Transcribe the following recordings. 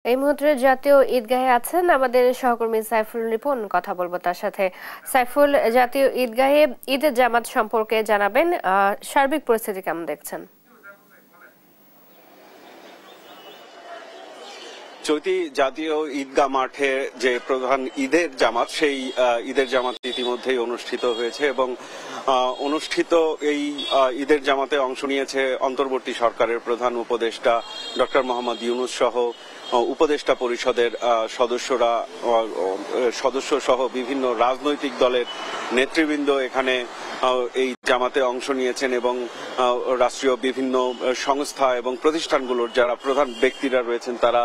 এই মুহূর্তে জাতীয় ঈদগাহে আছেন আমাদের সহকর্মী সাইফুল রিপন। কথা বলবো তার সাথে। সাইফুল, জাতীয় ঈদগাহে ঈদের জামাত সম্পর্কে জানাবেন, সার্বিক পরিস্থিতি কেমন দেখছেন? চৈতি, জাতীয় ঈদগাহ মাঠে যে প্রধান ঈদের জামাত, সেই ঈদের জামাত ইতিমধ্যেই অনুষ্ঠিত হয়েছে এবং অনুষ্ঠিত এই ঈদের জামাতে অংশ নিয়েছে অন্তর্বর্তী সরকারের প্রধান উপদেষ্টা ডক্টর মোহাম্মদ ইউনূস সহ উপদেষ্টা পরিষদের সদস্য সহ বিভিন্ন রাজনৈতিক দলের নেতৃবৃন্দ এখানে এই জামাতে অংশ নিয়েছেন এবং রাষ্ট্রীয় বিভিন্ন সংস্থা এবং প্রতিষ্ঠানগুলোর যারা প্রধান ব্যক্তিরা রয়েছেন তারা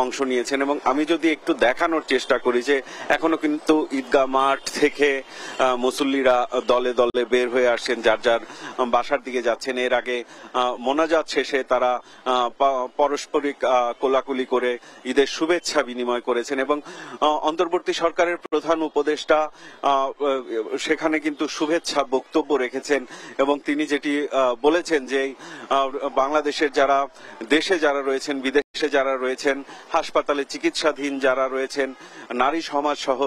অংশ নিয়েছেন। এবং আমি যদি একটু দেখানোর চেষ্টা করি যে এখনো কিন্তু ঈদগাহ মাঠ থেকে মুসল্লিরা দলে দলে বের হয়ে আসছেন, যার যার বাসার দিকে যাচ্ছেন। এর আগে মোনাজাত শেষে তারা পারস্পরিক কোলাকুলি করে ঈদের শুভেচ্ছা বিনিময় করেছেন এবং অন্তর্বর্তী সরকারের প্রধান উপদেষ্টা সেখানে কিন্তু শুভেচ্ছা বক্তব্য রেখেছেন এবং তিনি যেটি বলেছেন যে বাংলাদেশের দেশে যারা রয়েছেন, বিদেশে যারা রয়েছেন, হাসপাতালে চিকিৎসাধীন যারা রয়েছেন, নারী সমাজ সহ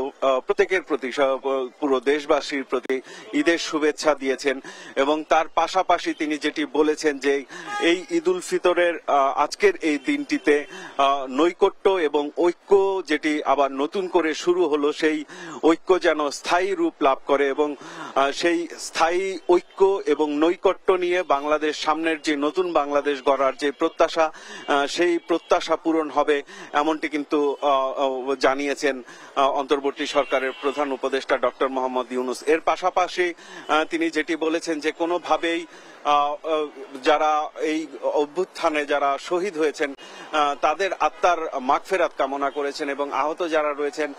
প্রত্যেকের প্রতি, পুরো দেশবাসীর প্রতি ঈদের শুভেচ্ছা দিয়েছেন। এবং তার পাশাপাশি তিনি যেটি বলেছেন যে এই ঈদ উল ফিতরের আজকের এই দিনটিতে নৈকট্য এবং ঐক্য যেটি আবার নতুন করে শুরু হলো, সেই ঐক্য যেন স্থায়ী রূপ লাভ করে এবং সেই স্থায়ী ঐক্য এবং নৈকট্য নিয়ে বাংলাদেশ সামনের যে নতুন বাংলাদেশ গড়ার যে প্রত্যাশা, সেই প্রত্যাশা পূরণ হবে, এমনটি কিন্তু জানিয়েছেন অন্তর্বর্তী সরকারের প্রধান উপদেষ্টা ডক্টর মোহাম্মদ ইউনূস। এর পাশাপাশি তিনি যেটি বলেছেন যে কোনোভাবেই যারা এই অভ্যুত্থানে যারা শহীদ হয়েছেন তাদের আত্মার মাগফিরাত কামনা করেছেন এবং আহত যারা রয়েছেন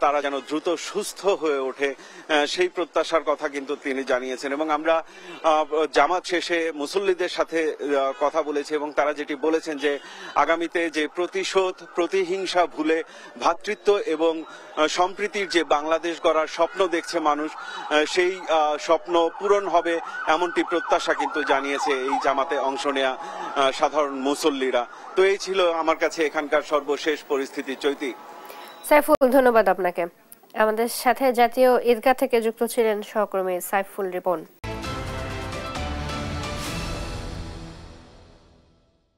তারা যেন দ্রুত সুস্থ হয়ে ওঠে, সেই প্রত্যাশার কথা কিন্তু তিনি জানিয়েছেন। এবং আমরা জামাত শেষে মুসল্লিদের সাথে কথা বলেছি এবং তারা যেটি বলেছেন যে আগামীতে যে প্রতিশোধ, প্রতিহিংসা ভুলে ভ্রাতৃত্ব এবং সম্প্রীতির যে বাংলাদেশ গড়ার স্বপ্ন দেখছে মানুষ, সেই স্বপ্ন পূরণ হবে এমনটি প্রত্যাশা কিন্তু জানিয়েছে এই জামাতে অংশ নেয়া সাধারণ মুসল্লিরা। তো এই ছিল আমার কাছে এখানকার সর্বশেষ পরিস্থিতি। চৈতি। সাইফুল, ধন্যবাদ আপনাকে। আমাদের সাথে জাতীয় ঈদগাহ থেকে যুক্ত ছিলেন সহকর্মী সাইফুল রিপন।